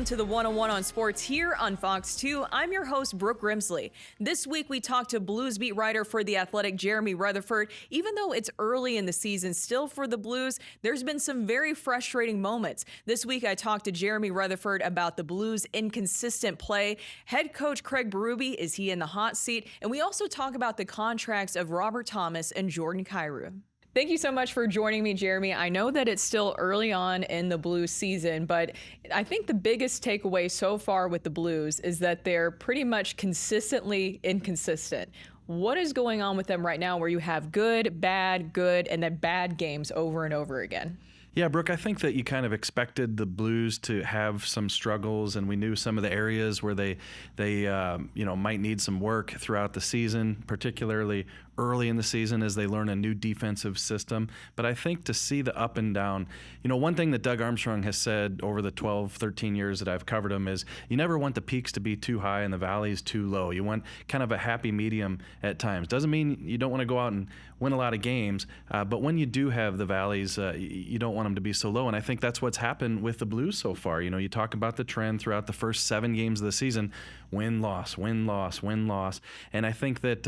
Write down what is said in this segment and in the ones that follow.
welcome to the 101 on Sports here on Fox 2. I'm your host, Brooke Grimsley. This week, we talked to Blues beat writer for The Athletic, Jeremy Rutherford. Even though it's early in the season still for the Blues, there's been some very frustrating moments. This week, I talked to Jeremy Rutherford about the Blues' inconsistent play. Head coach Craig Berube, is he in the hot seat? And we also talk about the contracts of Robert Thomas and Jordan Kyrou. Thank you so much for joining me, Jeremy. I know that it's still early on in the Blues season, but I think the biggest takeaway so far with the Blues is that they're pretty much consistently inconsistent. What is going on with them right now where you have good, and then bad games over and over again? Yeah, Brooke, I think that you kind of expected the Blues to have some struggles, and we knew some of the areas where they might need some work throughout the season, particularly early in the season as they learn a new defensive system. But I think to see the up and down, one thing that Doug Armstrong has said over the 12, 13 years that I've covered him is you never want the peaks to be too high and the valleys too low. You want kind of a happy medium at times. Doesn't mean you don't want to go out and win a lot of games, but when you do have the valleys, you don't want them to be so low. And I think that's what's happened with the Blues so far. You talk about the trend throughout the first 7 games of the season, win-loss, win-loss, win-loss. And I think that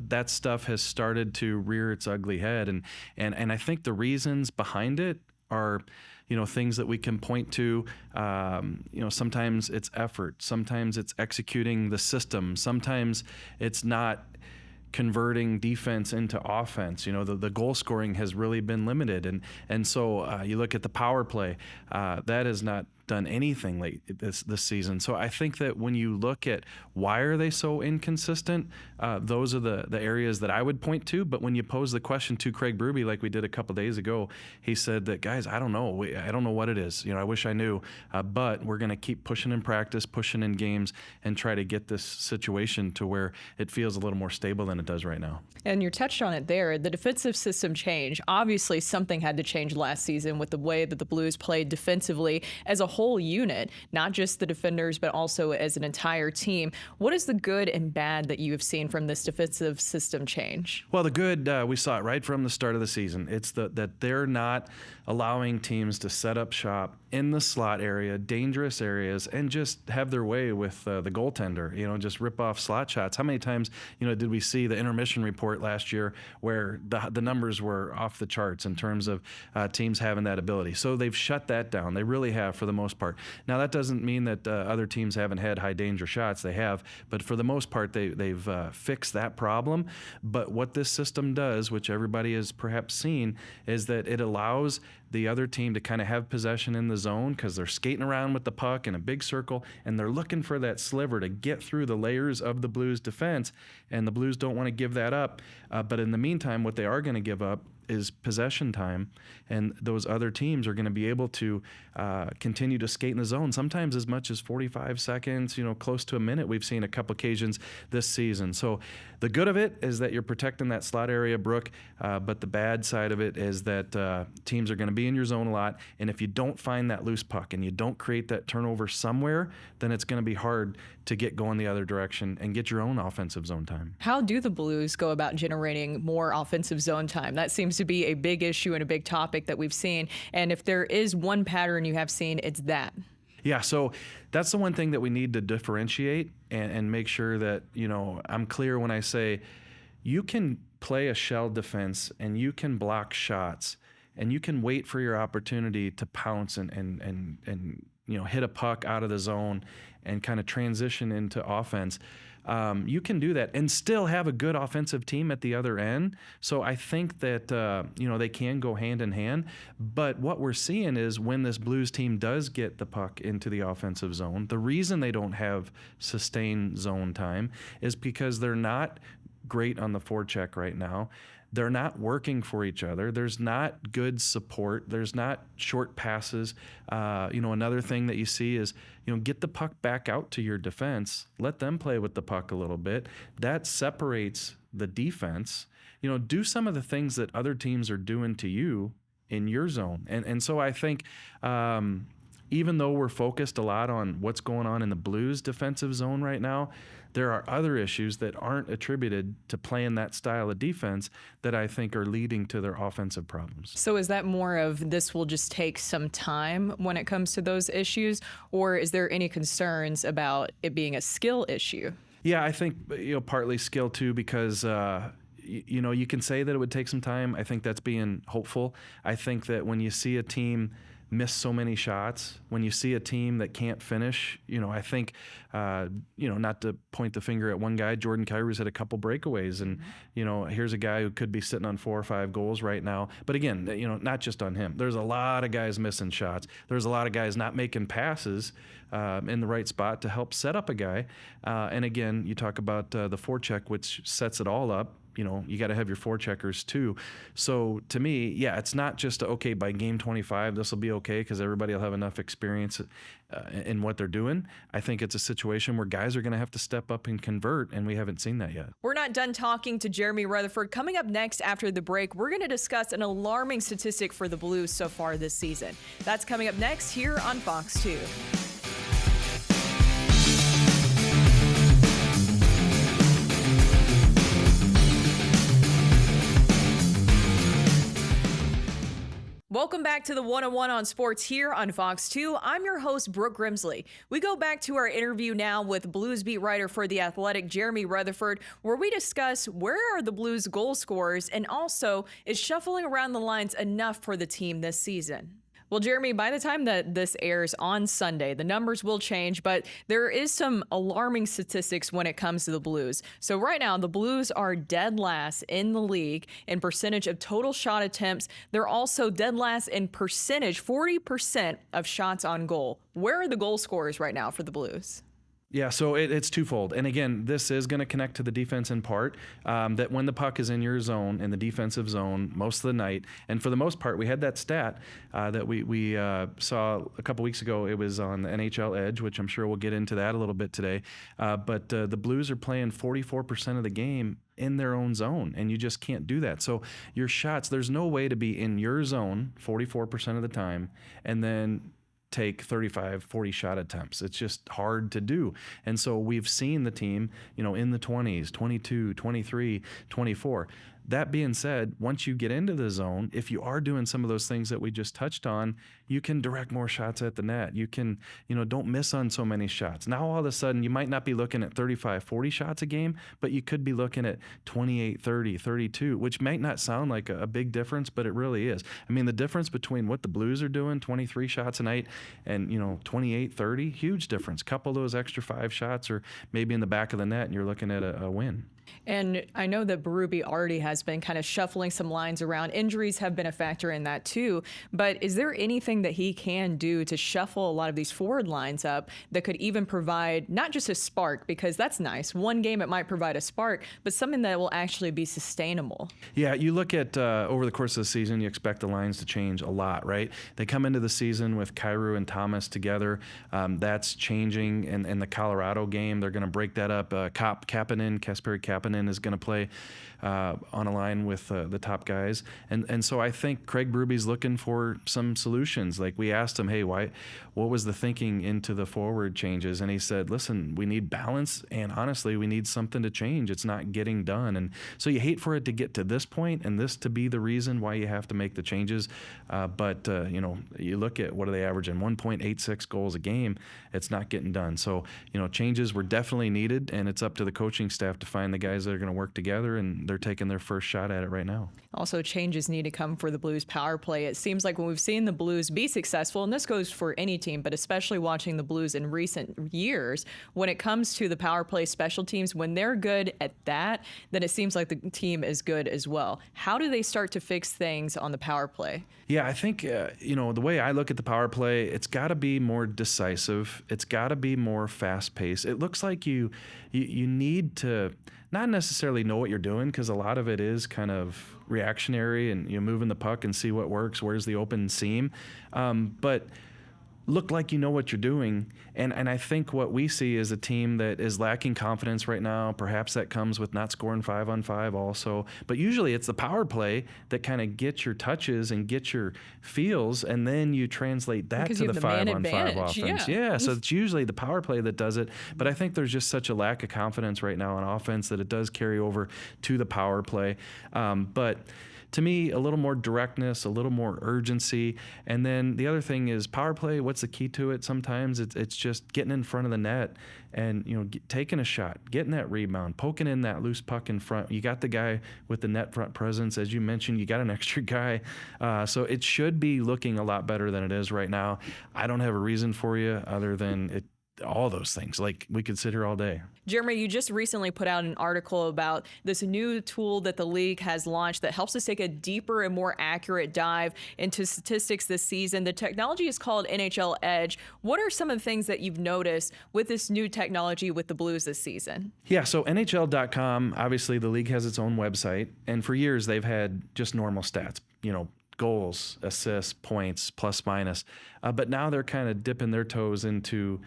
that stuff has started to rear its ugly head. And I think the reasons behind it are, things that we can point to. Sometimes it's effort. Sometimes it's executing the system. Sometimes it's not converting defense into offense. The goal scoring has really been limited. And so you look at the power play, that has not done anything late this season. So I think that when you look at why are they so inconsistent, those are the areas that I would point to. But when you pose the question to Craig Berube, like we did a couple days ago, he said that, guys, I don't know. I don't know what it is. I wish I knew. But we're going to keep pushing in practice, pushing in games, and try to get this situation to where it feels a little more stable than it does right now. And you touched on it there, the defensive system change. Obviously, something had to change last season with the way that the Blues played defensively as a whole unit, not just the defenders, but also as an entire team. What is the good and bad that you have seen from this defensive system change? Well, the good, we saw it right from the start of the season. It's that they're not allowing teams to set up shop in the slot area, dangerous areas, and just have their way with the goaltender, just rip off slot shots. How many times, did we see the intermission report last year where the numbers were off the charts in terms of teams having that ability? So they've shut that down. They really have for the most part. Now, that doesn't mean that other teams haven't had high danger shots. They have, but for the most part, they've fixed that problem. But what this system does, which everybody has perhaps seen, is that it allows the other team to kind of have possession in the zone because they're skating around with the puck in a big circle, and they're looking for that sliver to get through the layers of the Blues defense, and the Blues don't want to give that up. But in the meantime, what they are going to give up is possession time, and those other teams are going to be able to continue to skate in the zone, sometimes as much as 45 seconds, close to a minute. We've seen a couple occasions this season. So the good of it is that you're protecting that slot area, Brooke, but the bad side of it is that teams are going to be in your zone a lot, and if you don't find that loose puck and you don't create that turnover somewhere, then it's going to be hard to get going the other direction and get your own offensive zone time. How do the Blues go about generating more offensive zone time? That seems to be a big issue and a big topic that we've seen. And if there is one pattern you have seen, it's that. Yeah, so that's the one thing that we need to differentiate and make sure that, I'm clear when I say you can play a shell defense and you can block shots and you can wait for your opportunity to pounce and hit a puck out of the zone and kind of transition into offense. You can do that and still have a good offensive team at the other end. So I think that, they can go hand in hand. But what we're seeing is when this Blues team does get the puck into the offensive zone, the reason they don't have sustained zone time is because they're not great on the forecheck right now. They're not working for each other. There's not good support. There's not short passes. Another thing that you see is, get the puck back out to your defense. Let them play with the puck a little bit. That separates the defense. Do some of the things that other teams are doing to you in your zone. And so I think even though we're focused a lot on what's going on in the Blues defensive zone right now, there are other issues that aren't attributed to playing that style of defense that I think are leading to their offensive problems. So is that more of this will just take some time when it comes to those issues, or is there any concerns about it being a skill issue? Yeah, I think partly skill too, because you can say that it would take some time. I think that's being hopeful. I think that when you see a team miss so many shots, when you see a team that can't finish, I think, not to point the finger at one guy, Jordan Kyrou's had a couple breakaways, and, here's a guy who could be sitting on 4 or 5 goals right now. But again, not just on him. There's a lot of guys missing shots. There's a lot of guys not making passes in the right spot to help set up a guy. And again, you talk about the forecheck, which sets it all up. You got to have your forecheckers too. So to me, yeah, it's not just okay by game 25 this will be okay because everybody will have enough experience in what they're doing. I think it's a situation where guys are going to have to step up and convert, and we haven't seen that yet. We're not done talking to Jeremy Rutherford. Coming up next after the break, we're going to discuss an alarming statistic for the Blues so far this season. That's coming up next here on Fox 2. Welcome back to the 101 on Sports here on Fox 2. I'm your host, Brooke Grimsley. We go back to our interview now with Blues beat writer for The Athletic, Jeremy Rutherford, where we discuss where are the Blues goal scorers and also is shuffling around the lines enough for the team this season. Well, Jeremy, by the time that this airs on Sunday, the numbers will change, but there is some alarming statistics when it comes to the Blues. So right now, the Blues are dead last in the league in percentage of total shot attempts. They're also dead last in percentage, 40% of shots on goal. Where are the goal scorers right now for the Blues? Yeah, so it's twofold. And again, this is going to connect to the defense in part, that when the puck is in your zone, in the defensive zone, most of the night, and for the most part, we had that stat that we saw a couple weeks ago. It was on the NHL Edge, which I'm sure we'll get into that a little bit today. But the Blues are playing 44% of the game in their own zone, and you just can't do that. So your shots, there's no way to be in your zone 44% of the time and then take 35, 40 shot attempts. It's just hard to do. And so we've seen the team, in the 20s, 22, 23, 24. That being said, once you get into the zone, if you are doing some of those things that we just touched on, you can direct more shots at the net. You can, don't miss on so many shots. Now, all of a sudden, you might not be looking at 35, 40 shots a game, but you could be looking at 28, 30, 32, which might not sound like a big difference, but it really is. I mean, the difference between what the Blues are doing, 23 shots a night, and, 28, 30, huge difference. Couple of those extra 5 shots or maybe in the back of the net, and you're looking at a win. And I know that Berube already has been kind of shuffling some lines around. Injuries have been a factor in that too. But is there anything that he can do to shuffle a lot of these forward lines up that could even provide not just a spark, because that's nice. One game it might provide a spark, but something that will actually be sustainable? Yeah, you look at over the course of the season, you expect the lines to change a lot, right? They come into the season with Kyrou and Thomas together. That's changing. In the Colorado game, they're going to break that up. Kasperi Kapanen is going to play on a line with the top guys. And so I think Craig Berube's looking for some solutions. Like we asked him, hey, what was the thinking into the forward changes? And he said, listen, we need balance, and honestly, we need something to change. It's not getting done. And so you hate for it to get to this point and this to be the reason why you have to make the changes. But you look at what are they averaging? 1.86 goals a game. It's not getting done. So, changes were definitely needed, and it's up to the coaching staff to find the guys that are going to work together, and they're taking their first shot at it right now. Also, changes need to come for the Blues power play. It seems like when we've seen the Blues be successful, and this goes for any team, but especially watching the Blues in recent years, when it comes to the power play special teams, when they're good at that, then it seems like the team is good as well. How do they start to fix things on the power play? Yeah, I think, the way I look at the power play, it's got to be more decisive. It's got to be more fast-paced. It looks like you need to not necessarily know what you're doing, because a lot of it is kind of reactionary and moving the puck and see what works, where's the open seam. But look like you know what you're doing. And I think what we see is a team that is lacking confidence right now. Perhaps that comes with not scoring 5-on-5 also. But usually it's the power play that kind of gets your touches and gets your feels, and then you translate that Because to you the have the man 5-on-5 advantage, offense. yeah. So it's usually the power play that does it. But I think there's just such a lack of confidence right now on offense that it does carry over to the power play. But to me, a little more directness, a little more urgency. And then the other thing is power play. What's the key to it? Sometimes it's just getting in front of the net and, taking a shot, getting that rebound, poking in that loose puck in front. You got the guy with the net front presence. As you mentioned, you got an extra guy. So it should be looking a lot better than it is right now. I don't have a reason for you other than all those things. Like, we could sit here all day. Jeremy, you just recently put out an article about this new tool that the league has launched that helps us take a deeper and more accurate dive into statistics this season. The technology is called NHL Edge. What are some of the things that you've noticed with this new technology with the Blues this season? Yeah, so NHL.com, obviously the league has its own website, and for years they've had just normal stats, goals, assists, points, plus minus. But now they're kind of dipping their toes into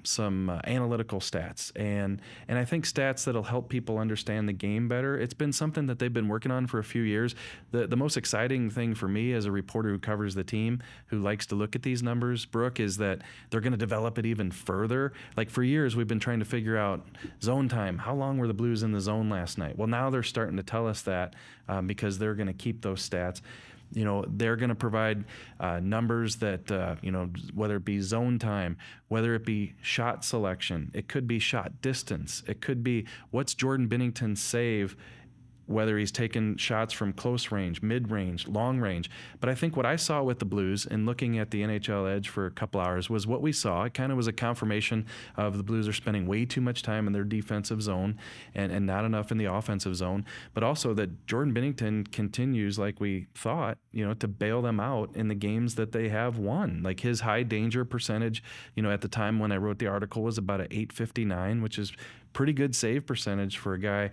some analytical stats. And I think stats that'll help people understand the game better. It's been something that they've been working on for a few years. The most exciting thing for me as a reporter who covers the team, who likes to look at these numbers, Brooke, is that they're going to develop it even further. Like, for years, we've been trying to figure out zone time. How long were the Blues in the zone last night? Well, now they're starting to tell us that because they're going to keep those stats. They're going to provide numbers that, whether it be zone time, whether it be shot selection, it could be shot distance, it could be what's Jordan Bennington's save, whether he's taken shots from close range, mid-range, long range. But I think what I saw with the Blues and looking at the NHL Edge for a couple hours was what we saw. It kind of was a confirmation of the Blues are spending way too much time in their defensive zone and not enough in the offensive zone. But also that Jordan Bennington continues, like we thought, to bail them out in the games that they have won. Like, his high danger percentage, at the time when I wrote the article, was about an .859, which is pretty good save percentage for a guy,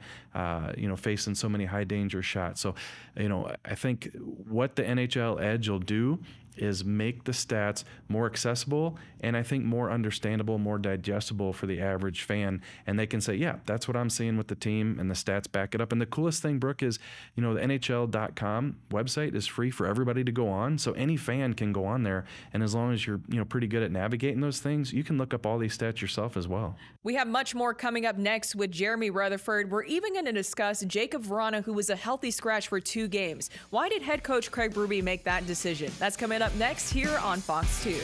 facing so many high danger shots. So, I think what the NHL Edge will do is make the stats more accessible and I think more understandable, more digestible for the average fan. And they can say, yeah, that's what I'm seeing with the team, and the stats back it up. And the coolest thing, Brooke, is, the NHL.com website is free for everybody to go on. So any fan can go on there. And as long as you're, pretty good at navigating those things, you can look up all these stats yourself as well. We have much more coming up next with Jeremy Rutherford. We're even going to discuss Jacob Vrana, who was a healthy scratch for 2 games. Why did head coach Craig Berube make that decision? That's coming up next here on Fox 2.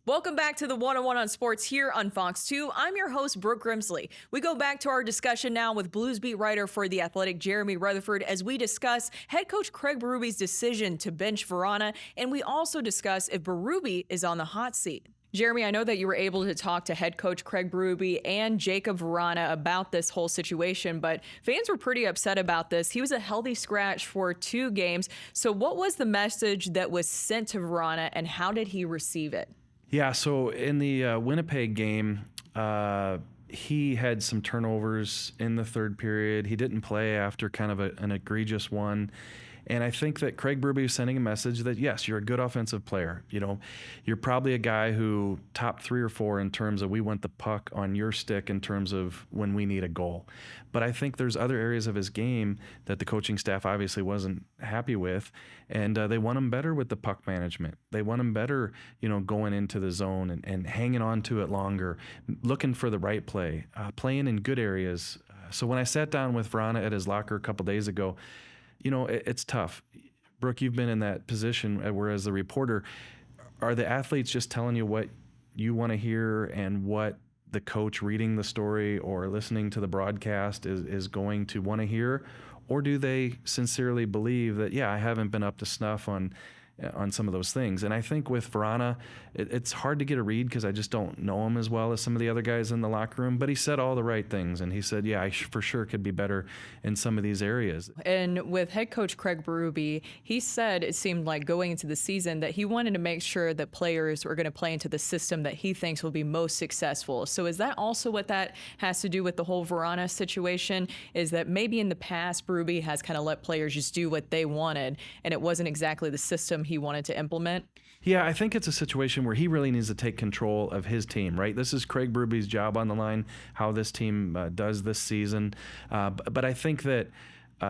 Welcome back to the 101 on Sports here on Fox 2. I'm your host, Brooke Grimsley. We go back to our discussion now with Blues beat writer for The Athletic, Jeremy Rutherford, as we discuss head coach Craig Berube's decision to bench Vrana, and we also discuss if Berube is on the hot seat. Jeremy, I know that you were able to talk to head coach Craig Berube and Jacob Vrana about this whole situation, but fans were pretty upset about this. He was a healthy scratch for 2 games. So what was the message that was sent to Vrana, and how did he receive it? Yeah, so in the Winnipeg game, he had some turnovers in the third period. He didn't play after kind of an egregious one. And I think that Craig Berube is sending a message that, yes, you're a good offensive player. You're probably a guy who top 3 or 4 in terms of we want the puck on your stick in terms of when we need a goal. But I think there's other areas of his game that the coaching staff obviously wasn't happy with, and they want him better with the puck management. They want him better, going into the zone and hanging on to it longer, looking for the right play, playing in good areas. So when I sat down with Vrana at his locker a couple days ago, it's tough. Brooke, you've been in that position where, as the reporter, are the athletes just telling you what you want to hear and what the coach reading the story or listening to the broadcast is going to want to hear? Or do they sincerely believe that, yeah, I haven't been up to snuff on, on some of those things. And I think with Vrana, it's hard to get a read because I just don't know him as well as some of the other guys in the locker room. But he said all the right things, and he said, yeah, I for sure could be better in some of these areas. And with head coach Craig Berube, he said it seemed like going into the season that he wanted to make sure that players were going to play into the system that he thinks will be most successful. So is that also what that has to do with the whole Vrana situation? Is that maybe in the past Berube has kind of let players just do what they wanted, and it wasn't exactly the system he wanted to implement? Yeah, I think it's a situation where he really needs to take control of his team, right? This is Craig Berube's job on the line, how this team does this season. But I think that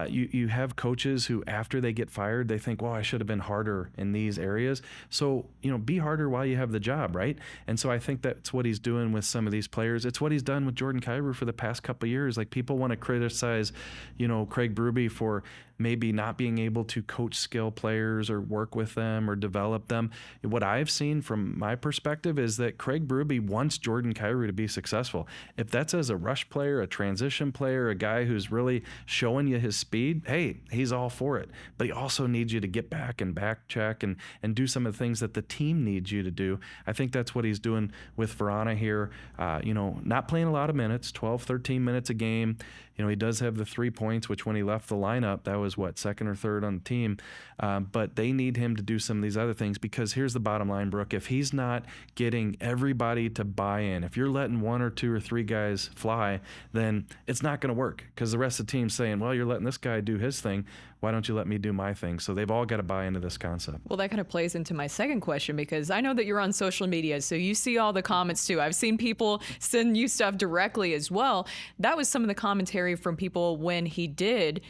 you have coaches who, after they get fired, they think, well, I should have been harder in these areas. So, be harder while you have the job, right? And so I think that's what he's doing with some of these players. It's what he's done with Jordan Kyrou for the past couple of years. Like, people want to criticize, Craig Berube for maybe not being able to coach skill players or work with them or develop them. What I've seen from my perspective is that Craig Berube wants Jordan Kyrou to be successful. If that's as a rush player, a transition player, a guy who's really showing you his speed, hey, he's all for it. But he also needs you to get back and back check and do some of the things that the team needs you to do. I think that's what he's doing with Vrana here. Not playing a lot of minutes, 12, 13 minutes a game. He does have the 3 points, which when he left the lineup, that was second or third on the team. But they need him to do some of these other things, because here's the bottom line, Brooke. If he's not getting everybody to buy in, if you're letting 1 or 2 or 3 guys fly, then it's not going to work, because the rest of the team's saying, well, you're letting this guy do his thing. Why don't you let me do my thing? So they've all got to buy into this concept. Well, that kind of plays into my second question, because I know that you're on social media, so you see all the comments too. I've seen people send you stuff directly as well. That was some of the commentary from people when he did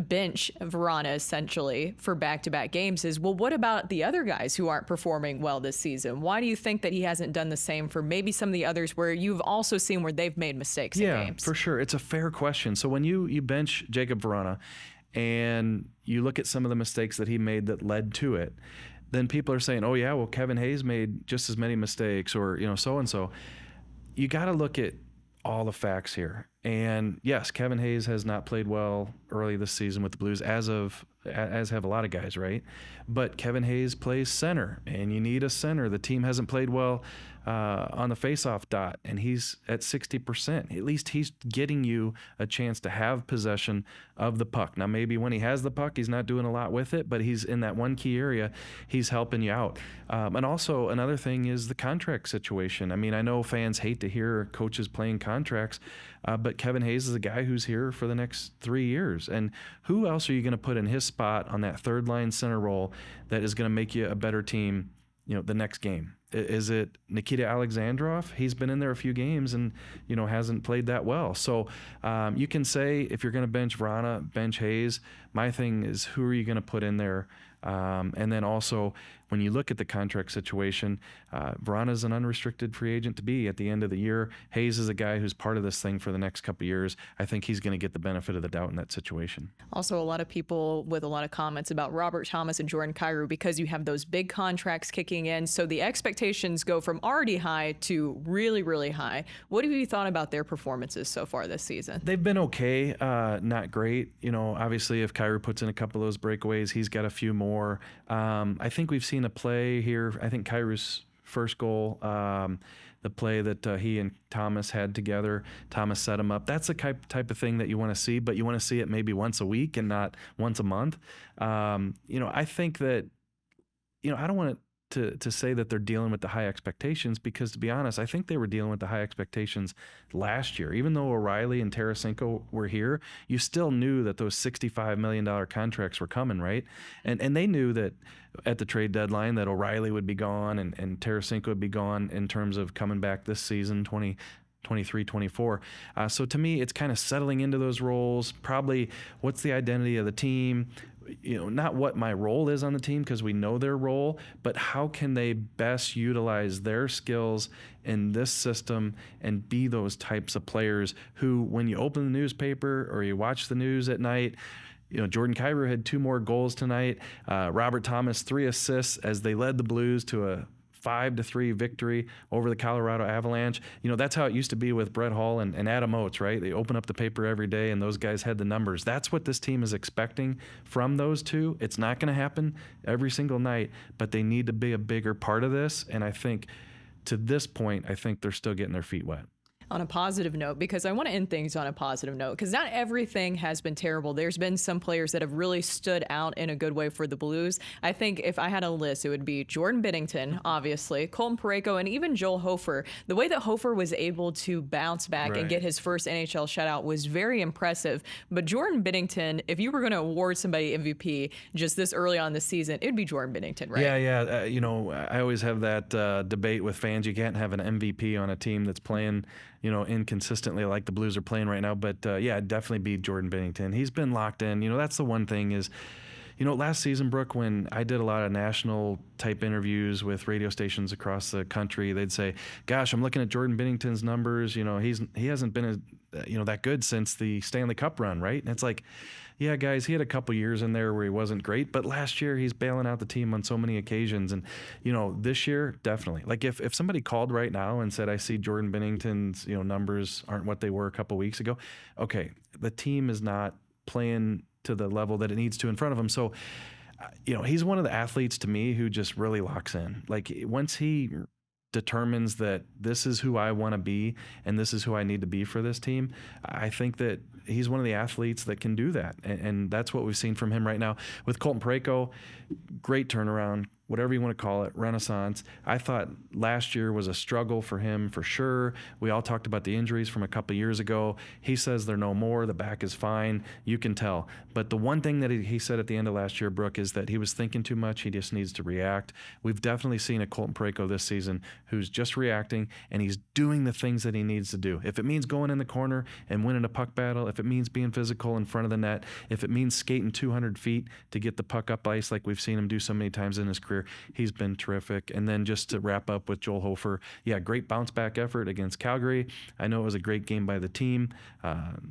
bench Vrana essentially for back-to-back games is, well, what about the other guys who aren't performing well this season? Why do you think that he hasn't done the same for maybe some of the others where you've also seen where they've made mistakes in games? Yeah, for sure. It's a fair question. So when you bench Jacob Vrana and you look at some of the mistakes that he made that led to it, then people are saying, oh yeah, well, Kevin Hayes made just as many mistakes, or so-and-so. You got to look at all the facts here. And yes, Kevin Hayes has not played well early this season with the Blues, as have a lot of guys, right? But Kevin Hayes plays center, and you need a center. The team hasn't played well on the faceoff dot, and he's at 60%. At least he's getting you a chance to have possession of the puck. Now, maybe when he has the puck, he's not doing a lot with it, but he's in that one key area, he's helping you out. And also another thing is the contract situation. I mean, I know fans hate to hear coaches playing contracts, but Kevin Hayes is a guy who's here for the next 3 years. And who else are you going to put in his spot on that third line center role that is going to make you a better team, the next game? Is it Nikita Alexandrov? He's been in there a few games and, hasn't played that well. So you can say, if you're going to bench Vrana, bench Hayes. My thing is, who are you going to put in there? And then also, when you look at the contract situation, Vrana's an unrestricted free agent to be at the end of the year. Hayes is a guy who's part of this thing for the next couple of years. I think he's going to get the benefit of the doubt in that situation. Also, a lot of people with a lot of comments about Robert Thomas and Jordan Kyrou, because you have those big contracts kicking in. So the expectations go from already high to really, really high. What have you thought about their performances so far this season? They've been okay, not great. Obviously, if Kyrou puts in a couple of those breakaways, he's got a few more. I think we've seen a play here. I think Kyrou's first goal, the play that he and Thomas had together, Thomas set him up. That's the type of thing that you want to see, but you want to see it maybe once a week and not once a month. I think that, I don't want to say that they're dealing with the high expectations, because, to be honest, I think they were dealing with the high expectations last year. Even though O'Reilly and Tarasenko were here, you still knew that those $65 million contracts were coming, right? And they knew that at the trade deadline that O'Reilly would be gone and Tarasenko would be gone in terms of coming back this season, 2023, 24. So to me, it's kind of settling into those roles. Probably what's the identity of the team? Not what my role is on the team, because we know their role, but how can they best utilize their skills in this system and be those types of players who, when you open the newspaper or you watch the news at night, Jordan Kyrou had 2 more goals tonight. Robert Thomas, 3 assists as they led the Blues to a 5-3 victory over the Colorado Avalanche. That's how it used to be with Brett Hull and Adam Oates, right? They open up the paper every day and those guys had the numbers. That's what this team is expecting from those two. It's not going to happen every single night, but they need to be a bigger part of this. And I think to this point, I think they're still getting their feet wet. On a positive note, because I want to end things on a positive note, because not everything has been terrible. There's been some players that have really stood out in a good way for the Blues. I think if I had a list, it would be Jordan Bennington, obviously, Colton Parayko, and even Joel Hofer. The way that Hofer was able to bounce back and get his first NHL shutout was very impressive. But Jordan Bennington, if you were going to award somebody MVP just this early on the season, it would be Jordan Bennington, right? Yeah. I always have that debate with fans. You can't have an MVP on a team that's playing inconsistently like the Blues are playing right now. But it'd definitely be Jordan Bennington. He's been locked in. That's the one thing is, last season, Brooke, when I did a lot of national type interviews with radio stations across the country, they'd say, gosh, I'm looking at Jordan Bennington's numbers. He hasn't been that good since the Stanley Cup run, right? And it's like, yeah, guys, he had a couple years in there where he wasn't great, but last year he's bailing out the team on so many occasions. And, this year, definitely. Like if somebody called right now and said, I see Jordan Bennington's, numbers aren't what they were a couple weeks ago. Okay, the team is not playing to the level that it needs to in front of him. So, he's one of the athletes to me who just really locks in. Like once he determines that this is who I want to be and this is who I need to be for this team, I think that he's one of the athletes that can do that. And that's what we've seen from him right now. With Colton Parayko, great turnaround, whatever you want to call it, renaissance. I thought last year was a struggle for him for sure. We all talked about the injuries from a couple of years ago. He says they're no more. The back is fine. You can tell. But the one thing that he said at the end of last year, Brooke, is that he was thinking too much. He just needs to react. We've definitely seen a Colton Parayko this season who's just reacting, and he's doing the things that he needs to do. If it means going in the corner and winning a puck battle, if it means being physical in front of the net, if it means skating 200 feet to get the puck up ice like we've seen him do so many times in his career, he's been terrific. And then just to wrap up with Joel Hofer, great bounce back effort against Calgary. I know it was a great game by the team,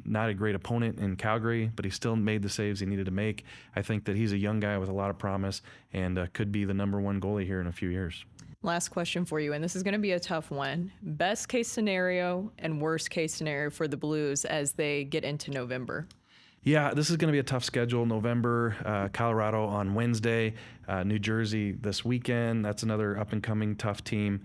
not a great opponent in Calgary, but he still made the saves he needed to make. I think that he's a young guy with a lot of promise and could be the number one goalie here in a few years. Last question for you, and this is going to be a tough one. Best case scenario and worst case scenario for the Blues as they get into November. Yeah, this is going to be a tough schedule. November, Colorado on Wednesday, New Jersey this weekend. That's another up-and-coming tough team.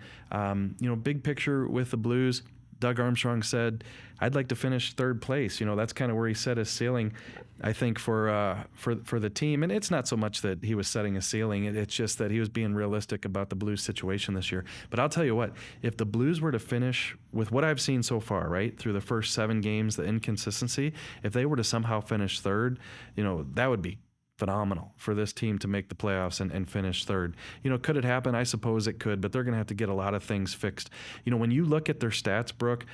Big picture with the Blues, Doug Armstrong said, I'd like to finish third place. That's kind of where he set his ceiling, I think, for the team. And it's not so much that he was setting a ceiling. It's just that he was being realistic about the Blues situation this year. But I'll tell you what, if the Blues were to finish with what I've seen so far, right, through the first 7 games, the inconsistency, if they were to somehow finish third, that would be phenomenal for this team to make the playoffs and finish third. Could it happen? I suppose it could, but they're going to have to get a lot of things fixed. When you look at their stats, Brooke,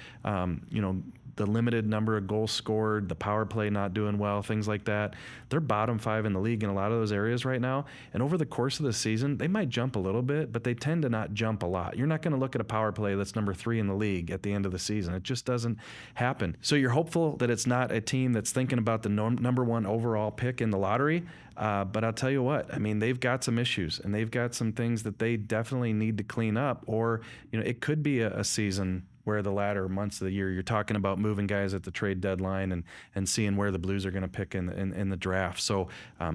the limited number of goals scored, the power play not doing well, things like that, they're bottom 5 in the league in a lot of those areas right now. And over the course of the season, they might jump a little bit, but they tend to not jump a lot. You're not going to look at a power play that's number 3 in the league at the end of the season. It just doesn't happen. So you're hopeful that it's not a team that's thinking about the number 1 overall pick in the lottery. But I'll tell you what, they've got some issues and they've got some things that they definitely need to clean up, or, it could be a season where the latter months of the year, you're talking about moving guys at the trade deadline and seeing where the Blues are going to pick in the draft. So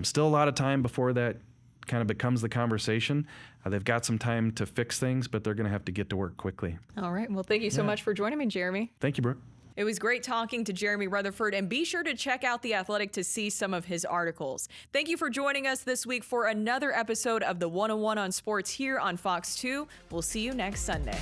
still a lot of time before that kind of becomes the conversation. They've got some time to fix things, but they're going to have to get to work quickly. All right. Well, thank you so much for joining me, Jeremy. Thank you, Brooke. It was great talking to Jeremy Rutherford, and be sure to check out The Athletic to see some of his articles. Thank you for joining us this week for another episode of the 101 on Sports here on Fox 2. We'll see you next Sunday.